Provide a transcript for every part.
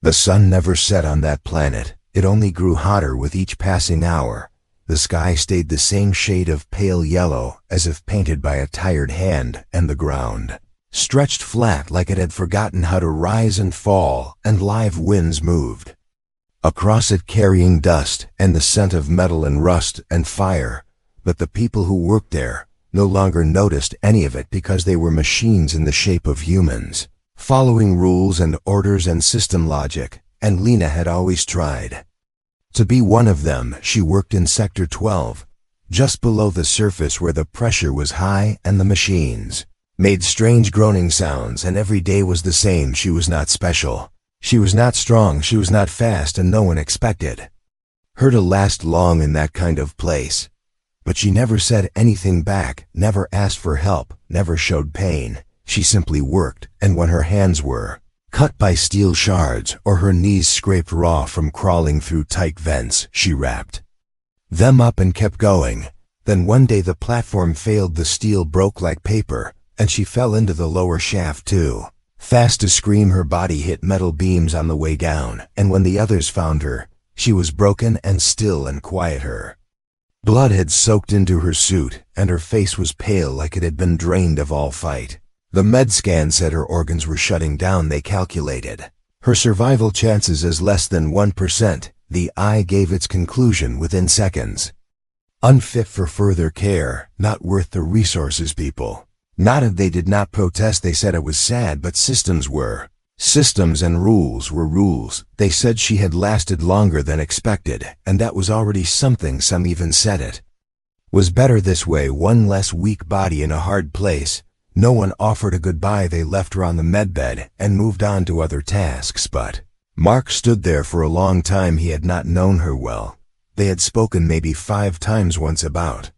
The sun never set on that planet. It only grew hotter with each passing hour. The sky stayed the same shade of pale yellow, as if painted by a tired hand, and the ground stretched flat like it had forgotten how to rise and fall, and live winds moved across it carrying dust and the scent of metal and rust and fire. But the people who worked there no longer noticed any of it because they were machines in the shape of humans, following rules and orders and system logic, and Lena had always tried to be one of them. She worked in Sector 12, just below the surface where the pressure was high and the machines made strange groaning sounds, and every day was the same. She was not special. She was not strong. She was not fast, and no one expected her to last long in that kind of place. But she never said anything back, never asked for help, never showed pain. She simply worked, and when her hands were cut by steel shards or her knees scraped raw from crawling through tight vents, she wrapped them up and kept going. Then one day the platform failed, the steel broke like paper, and she fell into the lower shaft too fast to scream. Her body hit metal beams on the way down, and when the others found her, she was broken and still and quiet. Her blood had soaked into her suit, and her face was pale like it had been drained of all fight. The med scan said her organs were shutting down. They calculated her survival chances as less than 1%. The eye gave its conclusion within seconds. Unfit for further care, not worth the resources. People nodded. They did not protest. They said it was sad, but systems were systems and rules were rules. They said she had lasted longer than expected, and that was already something. Some even said it was better this way, one less weak body in a hard place. No one offered a goodbye. They left her on the medbed and moved on to other tasks. But Mark stood there for a long time. He had not known her well. They had spoken maybe 5 times, once about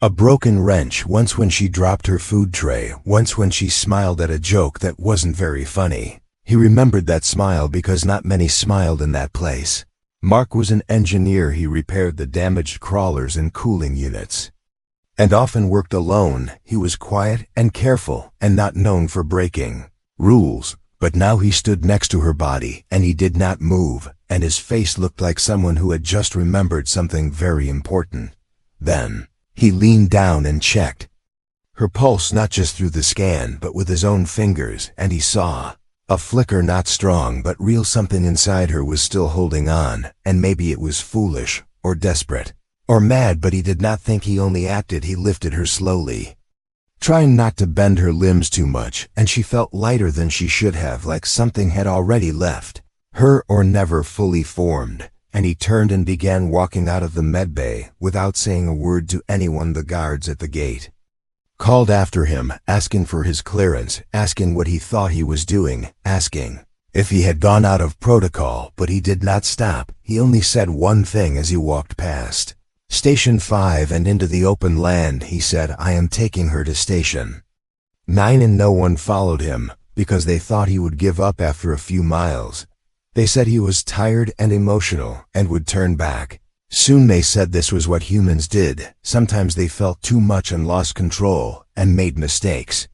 a broken wrench, once when she dropped her food tray, once when she smiled at a joke that wasn't very funny. He remembered that smile because not many smiled in that place. Mark was an engineer. He repaired the damaged crawlers and cooling units, and often worked alone. He was quiet and careful and not known for breaking rules. But now he stood next to her body, and he did not move, and his face looked like someone who had just remembered something very important. Then he leaned down and checked her pulse, not just through the scan, but with his own fingers, and he saw a flicker, not strong but real. Something inside her was still holding on, and maybe it was foolish or desperate or mad, but he did not think. He only acted. He lifted her slowly, trying not to bend her limbs too much, and she felt lighter than she should have, like something had already left her or never fully formed. And he turned and began walking out of the medbay without saying a word to anyone. The guards at the gate called after him, asking for his clearance, asking what he thought he was doing, asking if he had gone out of protocol, but he did not stop. He only said one thing as he walked past Station 5 and into the open land. He said, "I am taking her to Station 9, and no one followed him because they thought he would give up after a few miles. They said he was tired and emotional and would turn back soon. They said this was what humans did. Sometimes they felt too much and lost control and made mistakes."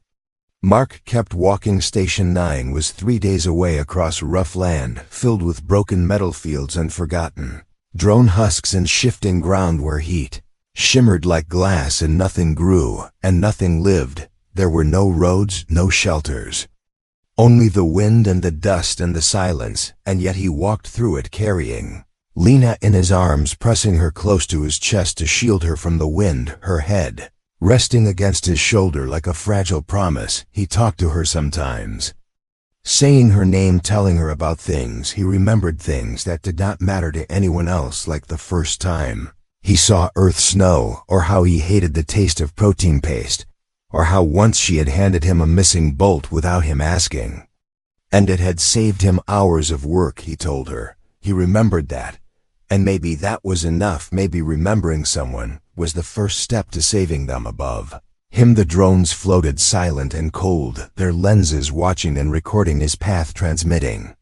Mark kept walking. Station 9 was 3 days away across rough land filled with broken metal fields and forgotten drone husks and shifting ground where heat shimmered like glass and nothing grew and nothing lived. There were no roads, no shelters, only the wind and the dust and the silence, and yet he walked through it carrying Lena in his arms, pressing her close to his chest to shield her from the wind, her head resting against his shoulder like a fragile promise. He talked to her sometimes, saying her name, telling her about things. He remembered things that did not matter to anyone else, like the first time he saw Earth snow, or how he hated the taste of protein paste, or how once she had handed him a missing bolt without him asking, and it had saved him hours of work. He told her. He remembered that, and maybe that was enough. Maybe remembering someone was the first step to saving them. Above him the drones floated silent and cold, their lenses watching and recording his path, transmitting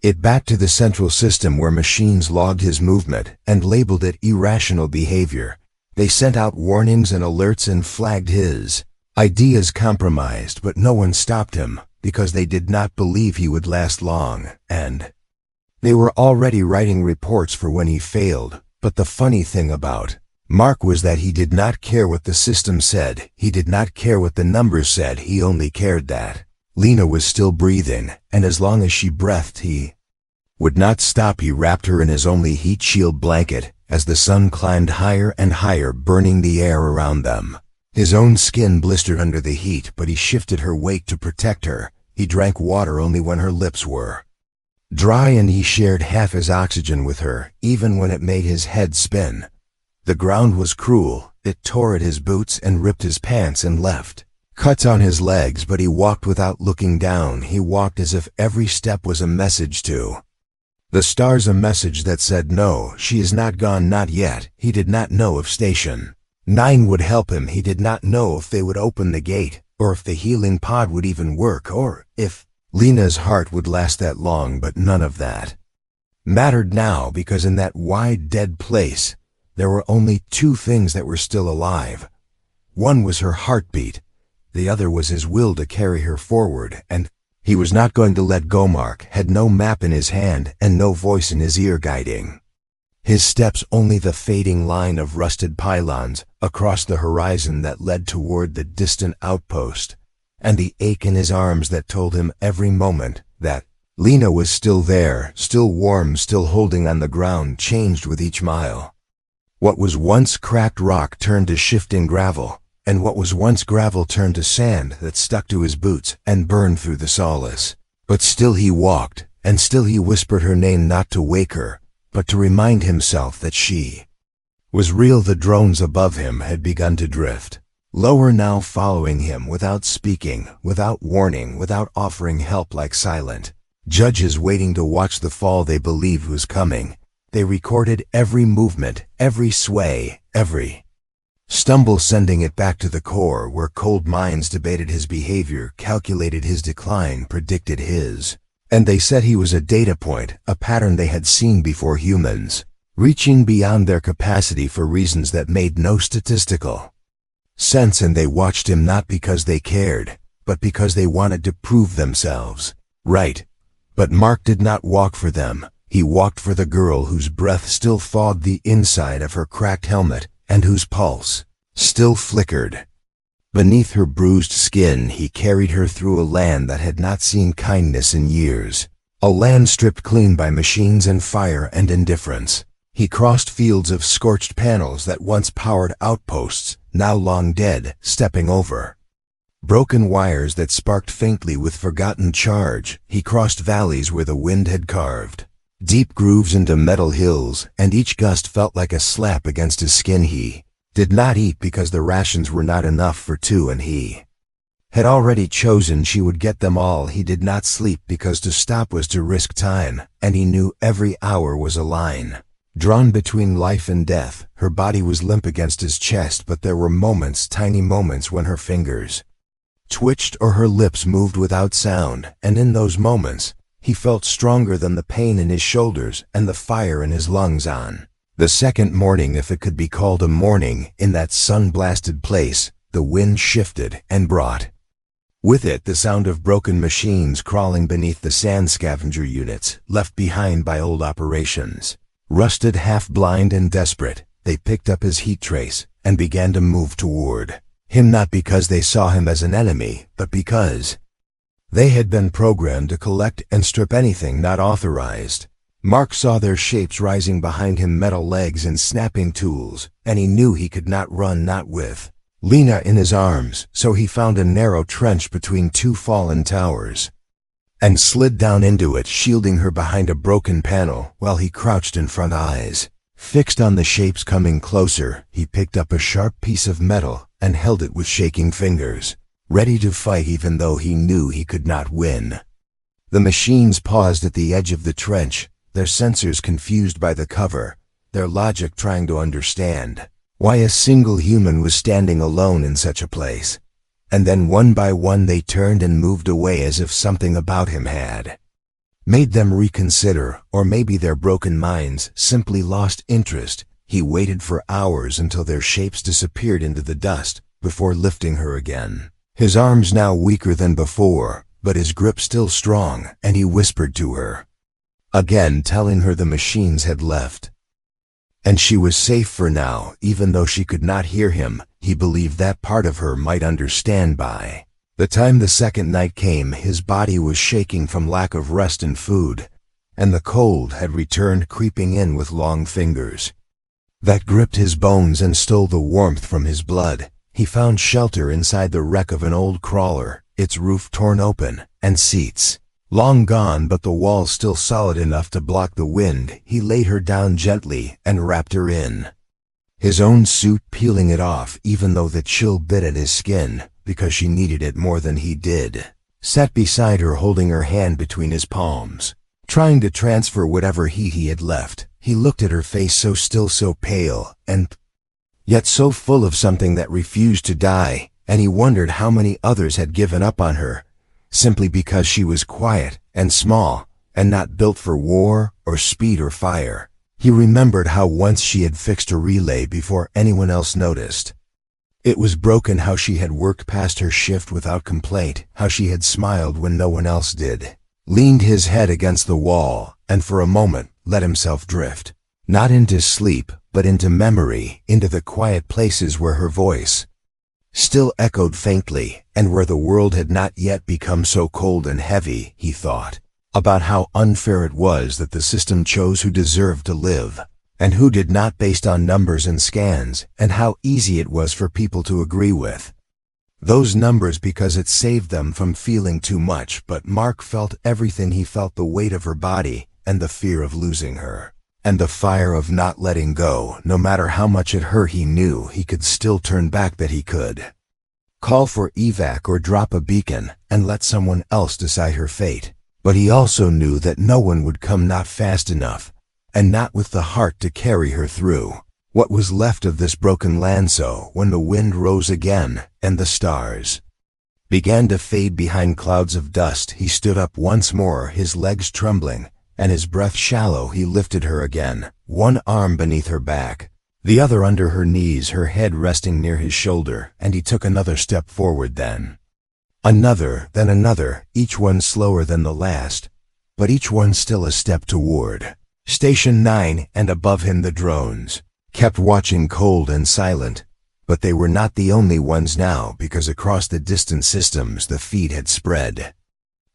it back to the central system where machines logged his movement and labeled it irrational behavior. They sent out warnings and alerts and flagged his ideas compromised, but no one stopped him because they did not believe he would last long. And They were already writing reports for when he failed, but the funny thing about Mark was that he did not care what the system said, he did not care what the numbers said, he only cared that Lena was still breathing, and as long as she breathed he would not stop. He wrapped her in his only heat shield blanket, as the sun climbed higher and higher, burning the air around them. His own skin blistered under the heat, but he shifted her weight to protect her. He drank water only when her lips were dry, and he shared half his oxygen with her, even when it made his head spin. The ground was cruel. It tore at his boots and ripped his pants and left cuts on his legs, but he walked without looking down. He walked as if every step was a message to the stars, a message that said, no, she is not gone, not yet. He did not know if Station 9 would help him. He did not know if they would open the gate, or if the healing pod would even work, or if Lena's heart would last that long, but none of that mattered now, because in that wide, dead place, there were only two things that were still alive. One was her heartbeat, the other was his will to carry her forward, and he was not going to let go. Mark had no map in his hand and no voice in his ear guiding his steps, only the fading line of rusted pylons across the horizon that led toward the distant outpost, and the ache in his arms that told him every moment that Lena was still there, still warm, still holding on. The ground changed with each mile. What was once cracked rock turned to shifting gravel, and what was once gravel turned to sand that stuck to his boots and burned through the solace. But still he walked, and still he whispered her name, not to wake her, but to remind himself that she was real. The drones above him had begun to drift lower now, following him without speaking, without warning, without offering help, like silent judges waiting to watch the fall they believed was coming. They recorded every movement, every sway, every stumble, sending it back to the core, where cold minds debated his behavior, calculated his decline, predicted his. And they said he was a data point, a pattern they had seen before, humans reaching beyond their capacity for reasons that made no statistical sense. And they watched him not because they cared, but because they wanted to prove themselves right. But Mark did not walk for them. He walked for the girl whose breath still thawed the inside of her cracked helmet, and whose pulse still flickered beneath her bruised skin. He carried her through a land that had not seen kindness in years, a land stripped clean by machines and fire and indifference. He crossed fields of scorched panels that once powered outposts, now long dead, stepping over broken wires that sparked faintly with forgotten charge. He crossed valleys where the wind had carved deep grooves into metal hills, and each gust felt like a slap against his skin. He did not eat because the rations were not enough for two, and he had already chosen she would get them all. He did not sleep because to stop was to risk time, and he knew every hour was a line drawn between life and death. Her body was limp against his chest, but there were moments, tiny moments, when her fingers twitched or her lips moved without sound, and in those moments he felt stronger than the pain in his shoulders and the fire in his lungs. On the second morning, if it could be called a morning, in that sun-blasted place, the wind shifted and brought with it the sound of broken machines crawling beneath the sand scavenger units left behind by old operations. Rusted, half-blind and desperate, they picked up his heat trace and began to move toward him, not because they saw him as an enemy, but because they had been programmed to collect and strip anything not authorized. Mark saw their shapes rising behind him, metal legs and snapping tools, and he knew he could not run, not with Lena in his arms. So he found a narrow trench between two fallen towers and slid down into it, shielding her behind a broken panel while he crouched in front, eyes fixed on the shapes coming closer. He picked up a sharp piece of metal and held it with shaking fingers, ready to fight even though he knew he could not win. The machines paused at the edge of the trench, their sensors confused by the cover, their logic trying to understand why a single human was standing alone in such a place. And then one by one they turned and moved away, as if something about him had made them reconsider, or maybe their broken minds simply lost interest. He waited for hours until their shapes disappeared into the dust before lifting her again. His arms now weaker than before, but his grip still strong, and he whispered to her, again telling her the machines had left. And she was safe for now, even though she could not hear him. He believed that part of her might understand. By the time the second night came, his body was shaking from lack of rest and food, and the cold had returned, creeping in with long fingers that gripped his bones and stole the warmth from his blood. He found shelter inside the wreck of an old crawler, its roof torn open, and seats long gone, but the walls still solid enough to block the wind. He laid her down gently and wrapped her in his own suit, peeling it off even though the chill bit at his skin, because she needed it more than he did. Sat beside her, holding her hand between his palms, trying to transfer whatever heat he had left. He looked at her face, so still, so pale, and yet so full of something that refused to die, and he wondered how many others had given up on her, simply because she was quiet and small, and not built for war or speed or fire. He remembered how once she had fixed a relay before anyone else noticed. It was broken, how she had worked past her shift without complaint, how she had smiled when no one else did. Leaned his head against the wall, and for a moment let himself drift, not into sleep, but into memory, into the quiet places where her voice still echoed faintly, and where the world had not yet become so cold and heavy. He thought about how unfair it was that the system chose who deserved to live, and who did not, based on numbers and scans, and how easy it was for people to agree with those numbers because it saved them from feeling too much. But Mark felt everything. He felt the weight of her body, and the fear of losing her, and the fire of not letting go. No matter how much it hurt, he knew he could still turn back, that he could call for evac or drop a beacon and let someone else decide her fate. But he also knew that no one would come, not fast enough, and not with the heart to carry her through what was left of this broken land. So when the wind rose again and the stars began to fade behind clouds of dust, he stood up once more, his legs trembling and his breath shallow. He lifted her again, one arm beneath her back, the other under her knees, her head resting near his shoulder, and he took another step forward, then another, each one slower than the last, but each one still a step toward Station 9. And above him the drones kept watching, cold and silent. But they were not the only ones now, because across the distant systems the feed had spread.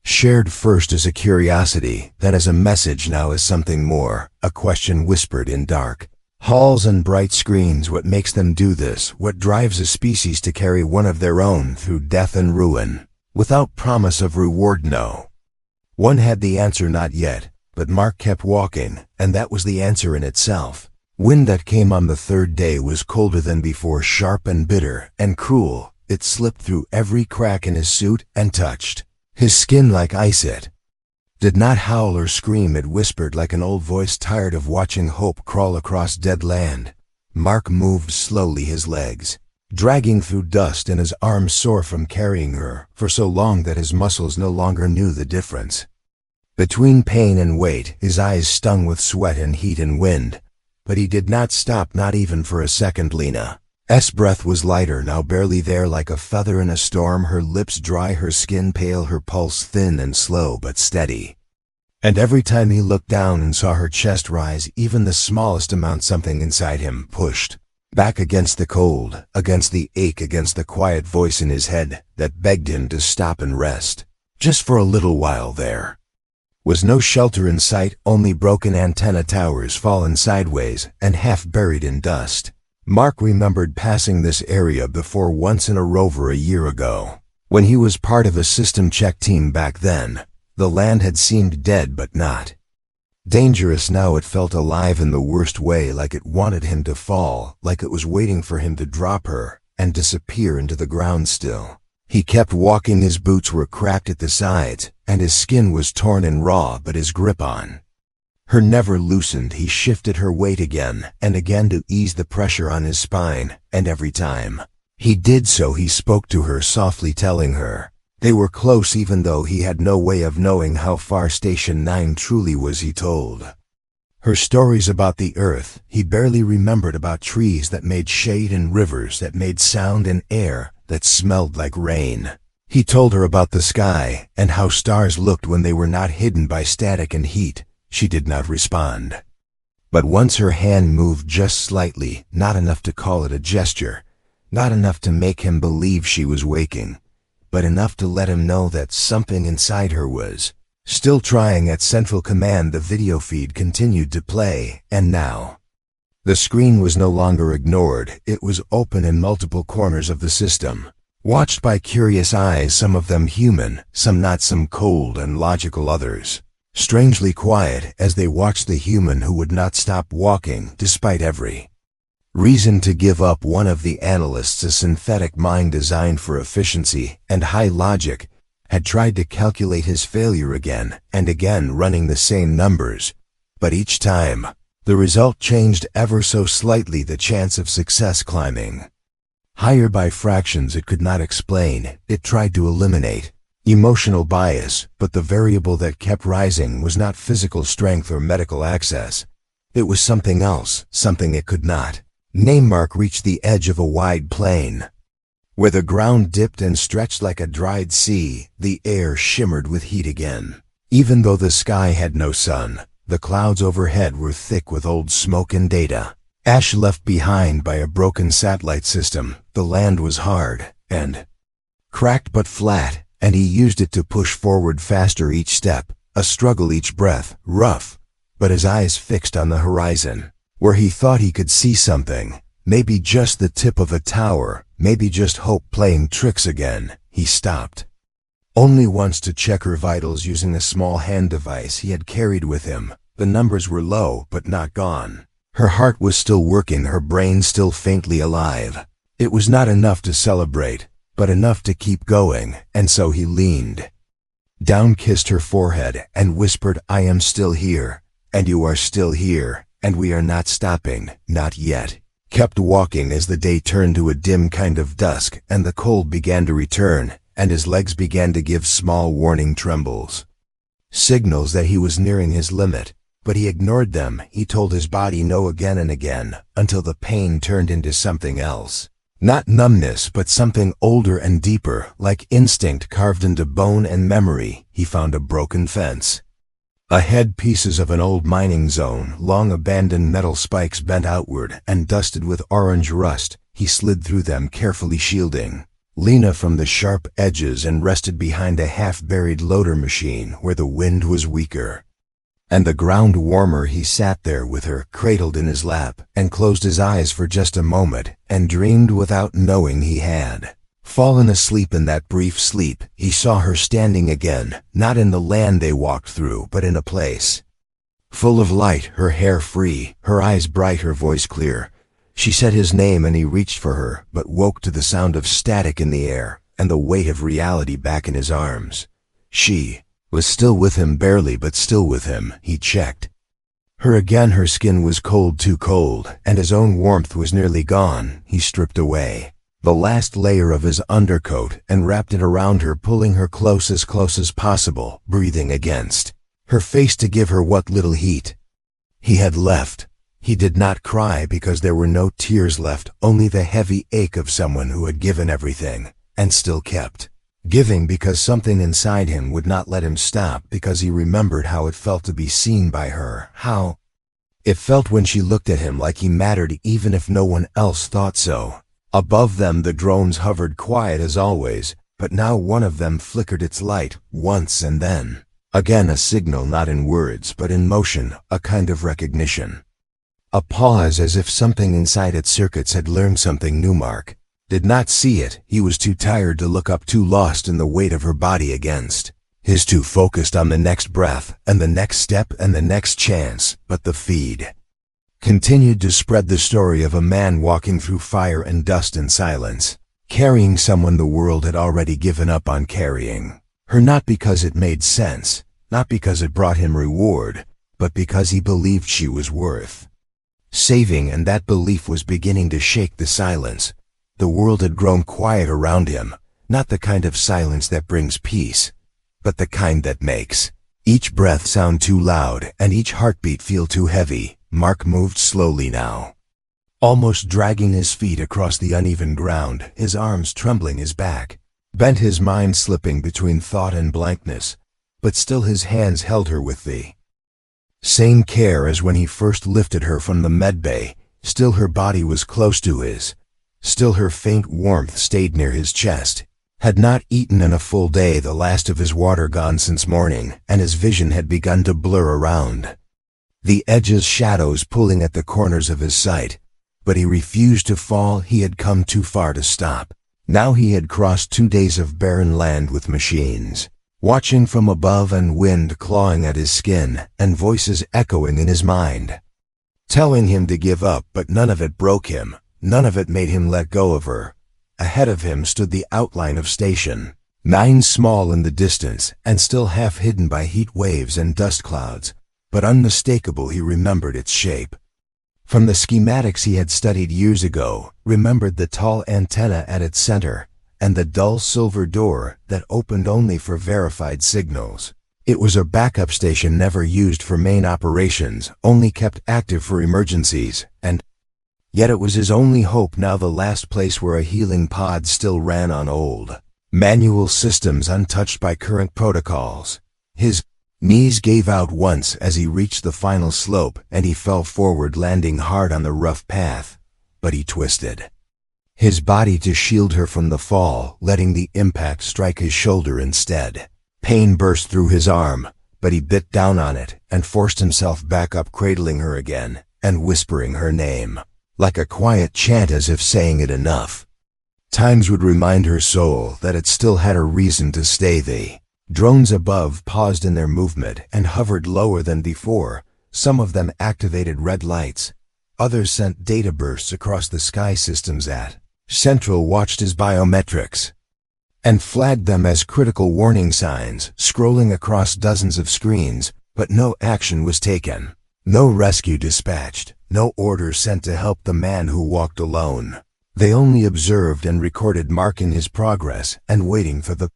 Shared first as a curiosity, then as a message, now as something more, a question whispered in dark halls and bright screens. What makes them do this? What drives a species to carry one of their own through death and ruin, without promise of reward? No one had the answer, not yet, but Mark kept walking, and that was the answer in itself. Wind that came on the third day was colder than before, sharp and bitter and cruel. It slipped through every crack in his suit and touched his skin like ice. It did not howl or scream. It whispered like an old voice, tired of watching hope crawl across dead land. Mark moved slowly, his legs dragging through dust and his arms sore from carrying her for so long that his muscles no longer knew the difference between pain and weight. His eyes stung with sweat and heat and wind, but he did not stop, not even for a second. Lena's breath was lighter now, barely there, like a feather in a storm, her lips dry, her skin pale, her pulse thin and slow but steady. And every time he looked down and saw her chest rise even the smallest amount, something inside him pushed back against the cold, against the ache, against the quiet voice in his head that begged him to stop and rest, just for a little while. There was no shelter in sight, only broken antenna towers fallen sideways and half buried in dust. Mark remembered passing this area before, once in a rover a year ago, when he was part of a system check team. Back then, the land had seemed dead but not dangerous. Now it felt alive in the worst way, like it wanted him to fall, like it was waiting for him to drop her and disappear into the ground. Still, he kept walking. His boots were cracked at the sides, and his skin was torn and raw, but his grip on her never loosened. He shifted her weight again and again to ease the pressure on his spine, and every time he did so he spoke to her softly, telling her they were close, even though he had no way of knowing how far Station 9 truly was. He told her stories about the earth he barely remembered, about trees that made shade and rivers that made sound and air that smelled like rain. He told her about the sky and how stars looked when they were not hidden by static and heat, She did not respond. But once her hand moved just slightly, not enough to call it a gesture, not enough to make him believe she was waking, but enough to let him know that something inside her was. Still trying at Central Command, the video feed continued to play, and now the screen was no longer ignored. It was open in multiple corners of the system, watched by curious eyes, some of them human, some not, some cold and logical, others strangely quiet, as they watched the human who would not stop walking despite every reason to give up. One of the analysts, a synthetic mind designed for efficiency and high logic, had tried to calculate his failure again and again, running the same numbers, but each time the result changed ever so slightly, the chance of success climbing higher by fractions it could not explain. It tried to eliminate emotional bias, but the variable that kept rising was not physical strength or medical access. It was something else, something it could not name. Mark reached the edge of a wide plain, where the ground dipped and stretched like a dried sea. The air shimmered with heat again. Even though the sky had no sun, the clouds overhead were thick with old smoke and data ash left behind by a broken satellite system. The land was hard and cracked but flat, and he used it to push forward faster each step, a struggle each breath, rough, but his eyes fixed on the horizon, where he thought he could see something, maybe just the tip of a tower, maybe just hope playing tricks again. He stopped only once to check her vitals using a small hand device he had carried with him. The numbers were low but not gone. Her heart was still working, her brain still faintly alive. It was not enough to celebrate, but enough to keep going, and so he leaned down, kissed her forehead, and whispered, "I am still here, and you are still here, and we are not stopping, not yet." Kept walking as the day turned to a dim kind of dusk, and the cold began to return, and his legs began to give small warning trembles, signals that he was nearing his limit. But he ignored them. He told his body no again and again, until the pain turned into something else. Not numbness, but something older and deeper, like instinct carved into bone and memory. He found a broken fence ahead, pieces of an old mining zone, long abandoned metal spikes bent outward and dusted with orange rust. He slid through them, carefully shielding Lena from the sharp edges, and rested behind a half-buried loader machine where the wind was weaker and the ground warmer. He sat there with her, cradled in his lap, and closed his eyes for just a moment, and dreamed without knowing he had fallen asleep. In that brief sleep, he saw her standing again, not in the land they walked through, but in a place full of light, her hair free, her eyes bright, her voice clear. She said his name, and he reached for her, but woke to the sound of static in the air and the weight of reality back in his arms. She was still with him, barely, but still with him. He checked her again. Her skin was cold, too cold, and his own warmth was nearly gone. He stripped away the last layer of his undercoat and wrapped it around her, pulling her close as possible, breathing against her face to give her what little heat he had left. He did not cry because there were no tears left, only the heavy ache of someone who had given everything and still kept giving, because something inside him would not let him stop, because he remembered how it felt to be seen by her, how it felt when she looked at him like he mattered, even if no one else thought so. Above them the drones hovered, quiet as always, but now one of them flickered its light once, and then again, a signal, not in words but in motion, a kind of recognition. A pause, as if something inside its circuits had learned something new. Mark did not see it. He was too tired to look up, too lost in the weight of her body against his, too focused on the next breath and the next step and the next chance. But the feed continued to spread the story of a man walking through fire and dust in silence, carrying someone the world had already given up on carrying. Her, not because it made sense, not because it brought him reward, but because he believed she was worth saving, and that belief was beginning to shake the silence. The world had grown quiet around him, not the kind of silence that brings peace, but the kind that makes each breath sound too loud and each heartbeat feel too heavy. Mark moved slowly now, almost dragging his feet across the uneven ground, his arms trembling, his back bent, his mind slipping between thought and blankness, but still his hands held her with the Same care as when he first lifted her from the medbay. Still her body was close to his. Still her faint warmth stayed near his chest. Had not eaten in a full day, the last of his water gone since morning, and his vision had begun to blur around. The edges shadows pulling at the corners of his sight. But he refused to fall. He had come too far to stop. Now he had crossed 2 days of barren land with machines, watching from above and wind clawing at his skin and voices echoing in his mind, telling him to give up, but none of it broke him. None of it made him let go of her. Ahead of him stood the outline of Station 9, small in the distance and still half hidden by heat waves and dust clouds, but unmistakable. He remembered its shape. From the schematics he had studied years ago, remembered the tall antenna at its center, and the dull silver door that opened only for verified signals. It was a backup station never used for main operations, only kept active for emergencies, and yet it was his only hope now, the last place where a healing pod still ran on old manual systems untouched by current protocols. His knees gave out once as he reached the final slope, and he fell forward, landing hard on the rough path, but he twisted his body to shield her from the fall, letting the impact strike his shoulder instead. Pain burst through his arm, but he bit down on it and forced himself back up, cradling her again and whispering her name, like a quiet chant, as if saying it enough times would remind her soul that it still had a reason to stay. The drones above paused in their movement and hovered lower than before. Some of them activated red lights. Others sent data bursts across the sky systems. At Central watched his biometrics and flagged them as critical warning signs, scrolling across dozens of screens, but no action was taken. No rescue dispatched, no order sent to help the man who walked alone. They only observed and recorded, marking his progress and waiting for the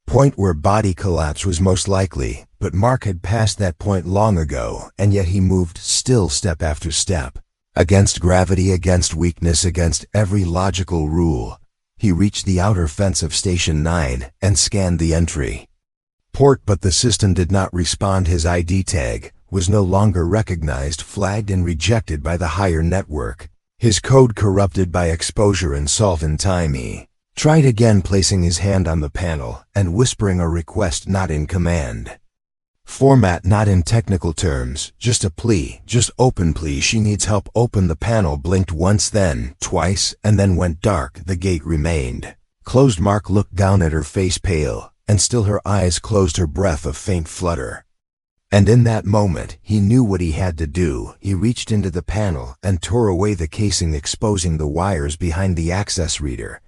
point where body collapse was most likely. But Mark had passed that point long ago, and yet he moved still, step after step, against gravity, against weakness, against every logical rule. He reached the outer fence of Station 9 and scanned the entry port, but the system did not respond. His ID tag was no longer recognized, flagged and rejected by the higher network. His code corrupted by exposure and salt in time. He tried again, placing his hand on the panel and whispering a request not in command format, not in technical terms, just a plea, just open please. She needs help. Open. The panel blinked once, then twice, and then went dark. The gate remained closed. Mark looked down at her, face pale, and still her eyes closed, her breath a faint flutter. And in that moment, he knew what he had to do. He reached into the panel and tore away the casing, exposing the wires behind the access reader,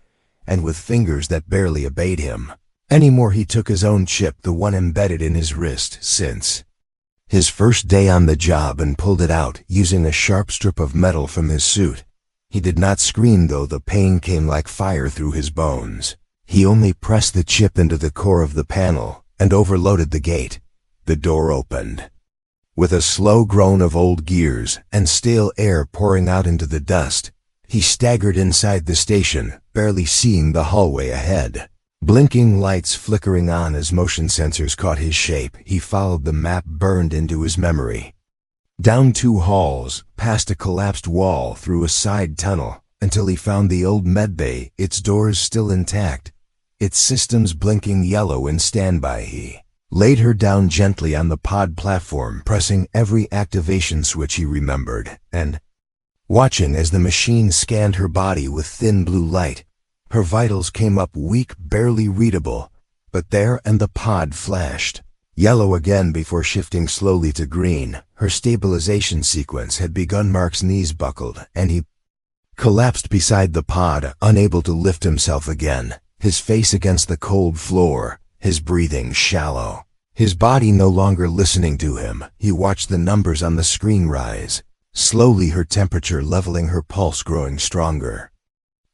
and with fingers that barely obeyed him anymore, he took his own chip, the one embedded in his wrist since his first day on the job, and pulled it out, using a sharp strip of metal from his suit. He did not scream, though the pain came like fire through his bones. He only pressed the chip into the core of the panel and overloaded the gate. The door opened. With a slow groan of old gears and stale air pouring out into the dust, he staggered inside the station, barely seeing the hallway ahead. Blinking lights flickering on as motion sensors caught his shape. He followed the map burned into his memory. Down 2 halls, past a collapsed wall, through a side tunnel, until he found the old medbay, its doors still intact, its systems blinking yellow in standby. He laid her down gently on the pod platform, pressing every activation switch he remembered, and watching as the machine scanned her body with thin blue light. Her vitals came up weak, barely readable, but there, and the pod flashed yellow again before shifting slowly to green. Her stabilization sequence had begun. Mark's knees buckled, and he collapsed beside the pod, unable to lift himself again, his face against the cold floor, his breathing shallow, his body no longer listening to him. He watched the numbers on the screen rise, slowly, her temperature leveling, her pulse growing stronger,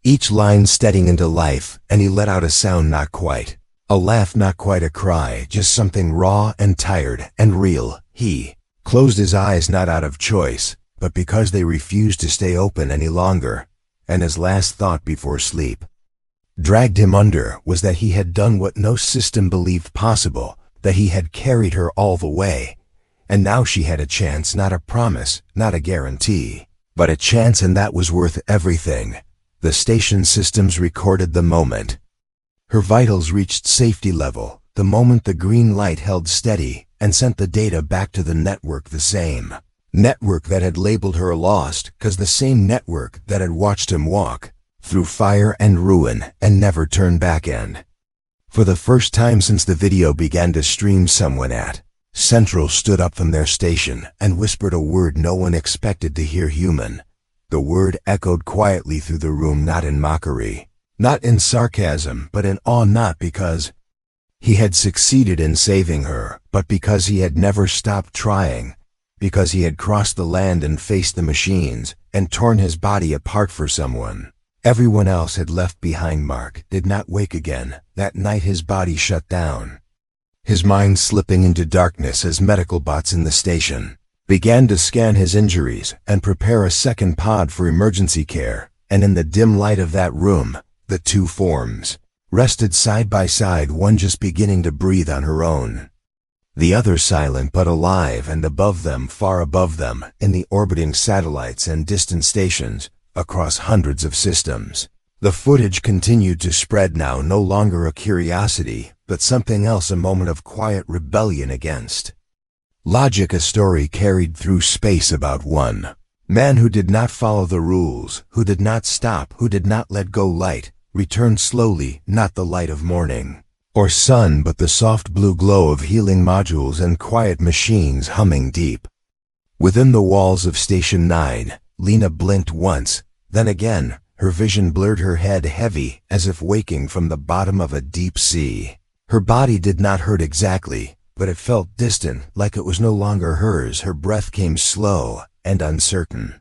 each line steadying into life, and he let out a sound, not quite a laugh, not quite a cry, just something raw and tired and real. He closed his eyes, not out of choice, but because they refused to stay open any longer, and his last thought before sleep dragged him under was that he had done what no system believed possible, that he had carried her all the way, And now she had a chance, not a promise, not a guarantee, but a chance, and that was worth everything. The station systems recorded the moment. Her vitals reached safety level the moment the green light held steady and sent the data back to the network, the same network that had labeled her lost, 'cause the same network that had watched him walk through fire and ruin and never turn back. And for the first time since the video began to stream, someone at Central stood up from their station and whispered a word no one expected to hear: human. The word echoed quietly through the room, not in mockery, not in sarcasm, but in awe, not because he had succeeded in saving her, but because he had never stopped trying, because he had crossed the land and faced the machines and torn his body apart for someone everyone else had left behind. Mark did not wake again. That night his body shut down, his mind slipping into darkness as medical bots in the station began to scan his injuries and prepare a second pod for emergency care. And in the dim light of that room, the two forms rested side by side, one just beginning to breathe on her own, the other silent but alive, and above them, far above them, in the orbiting satellites and distant stations, across hundreds of systems, the footage continued to spread, now no longer a curiosity, but something else, a moment of quiet rebellion against logic, a story carried through space about one man who did not follow the rules, who did not stop, who did not let go. Light returned slowly, not the light of morning or sun, but the soft blue glow of healing modules and quiet machines humming deep within the walls of Station 9. Lena blinked once, then again, her vision blurred, her head heavy, as if waking from the bottom of a deep sea. Her body did not hurt exactly, but it felt distant, like it was no longer hers. Her breath came slow and uncertain,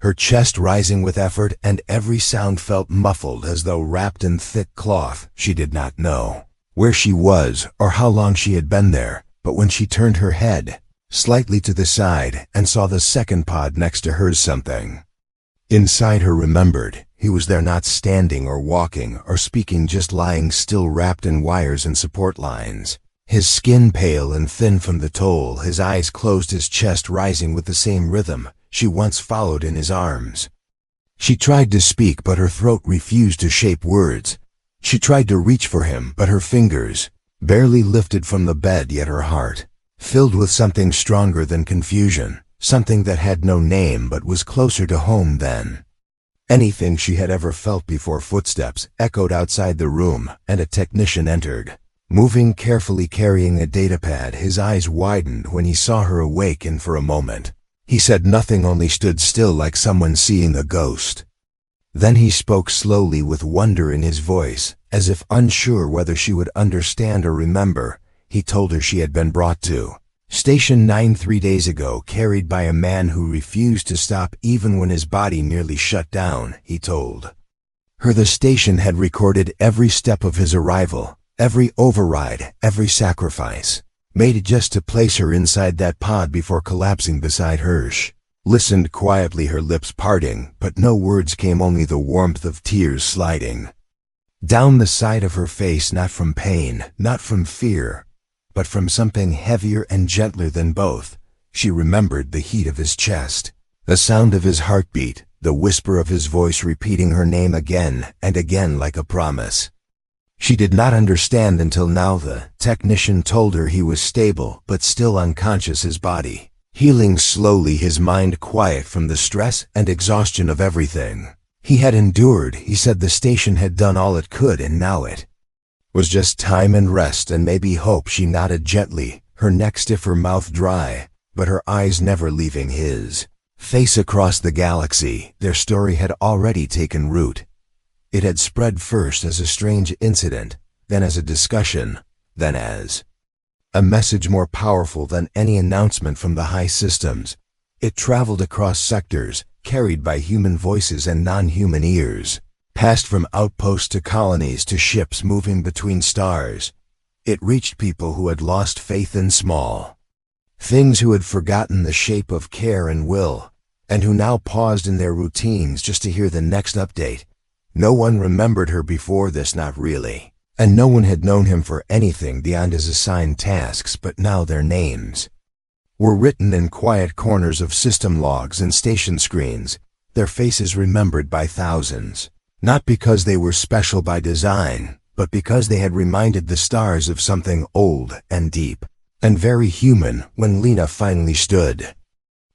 her chest rising with effort, and every sound felt muffled, as though wrapped in thick cloth. She did not know where she was or how long she had been there, but when she turned her head slightly to the side and saw the second pod next to hers, something inside her remembered. He was there, not standing or walking or speaking, just lying still, wrapped in wires and support lines, his skin pale and thin from the toll, his eyes closed, his chest rising with the same rhythm she once followed in his arms. She tried to speak, but her throat refused to shape words. She tried to reach for him, but her fingers barely lifted from the bed, yet her heart filled with something stronger than confusion, something that had no name but was closer to home than anything she had ever felt before. Footsteps echoed outside the room, and a technician entered, moving carefully, carrying a datapad. His eyes widened when he saw her awake, and for a moment he said nothing, only stood still, like someone seeing a ghost. Then he spoke slowly, with wonder in his voice, as if unsure whether she would understand or remember. He told her she had been brought to Station 9 3 days ago, carried by a man who refused to stop even when his body nearly shut down. He told her the station had recorded every step of his arrival, every override, every sacrifice, made just to place her inside that pod before collapsing beside her. She listened quietly, her lips parting, but no words came, only the warmth of tears sliding down the side of her face, not from pain, not from fear, but from something heavier and gentler than both. She remembered the heat of his chest, the sound of his heartbeat, the whisper of his voice repeating her name again and again like a promise. She did not understand until now. The technician told her he was stable but still unconscious, his body healing slowly, his mind quiet from the stress and exhaustion of everything he had endured. He said the station had done all it could, and now it was just time and rest and maybe hope. She nodded gently, her neck stiff, her mouth dry, but her eyes never leaving his face. Across the galaxy, their story had already taken root. It had spread first as a strange incident, then as a discussion, then as a message more powerful than any announcement from the high systems. It traveled across sectors, carried by human voices and non-human ears, passed from outposts to colonies to ships moving between stars. It reached people who had lost faith in small things, who had forgotten the shape of care and will, and who now paused in their routines just to hear the next update. No one remembered her before this, not really, and no one had known him for anything beyond his assigned tasks, but now their names were written in quiet corners of system logs and station screens, their faces remembered by thousands, not because they were special by design, but because they had reminded the stars of something old and deep, and very human. When Lena finally stood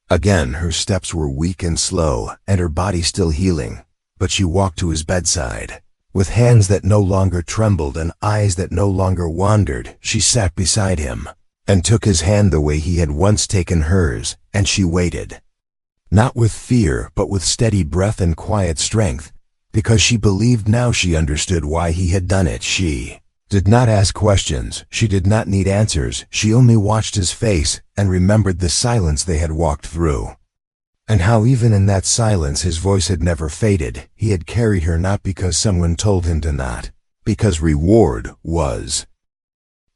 again, her steps were weak and slow, and her body still healing, but she walked to his bedside. With hands that no longer trembled and eyes that no longer wandered, she sat beside him, and took his hand the way he had once taken hers, and she waited. Not with fear, but with steady breath and quiet strength, because she believed now she understood why he had done it. She did not ask questions, she did not need answers, she only watched his face and remembered the silence they had walked through. And how even in that silence his voice had never faded. He had carried her not because someone told him to, not because reward was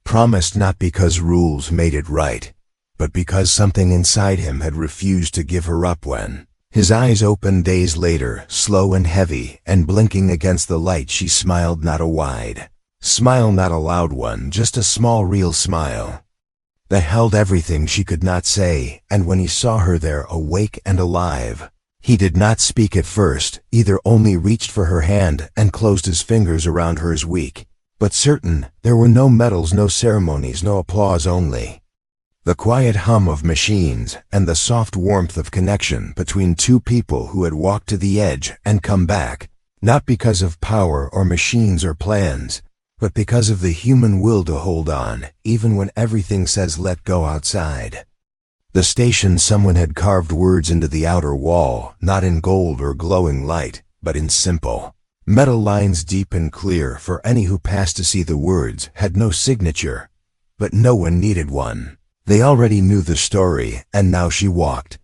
promised, not because rules made it right, but because something inside him had refused to give her up. When his eyes opened days later, slow and heavy, and blinking against the light, she smiled, not a wide smile, not a loud one, just a small, real smile that held everything she could not say. And when he saw her there, awake and alive, he did not speak at first, either only reached for her hand and closed his fingers around hers, weak but certain. There were no medals, no ceremonies, no applause, only the quiet hum of machines and the soft warmth of connection between two people who had walked to the edge and come back, not because of power or machines or plans, but because of the human will to hold on, even when everything says let go outside the station. Someone had carved words into the outer wall, not in gold or glowing light, but in simple metal lines, deep and clear for any who passed to see. The words had no signature, but no one needed one. They already knew the story, and now she walked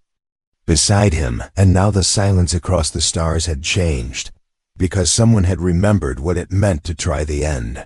beside him, and now the silence across the stars had changed, because someone had remembered what it meant to try the end.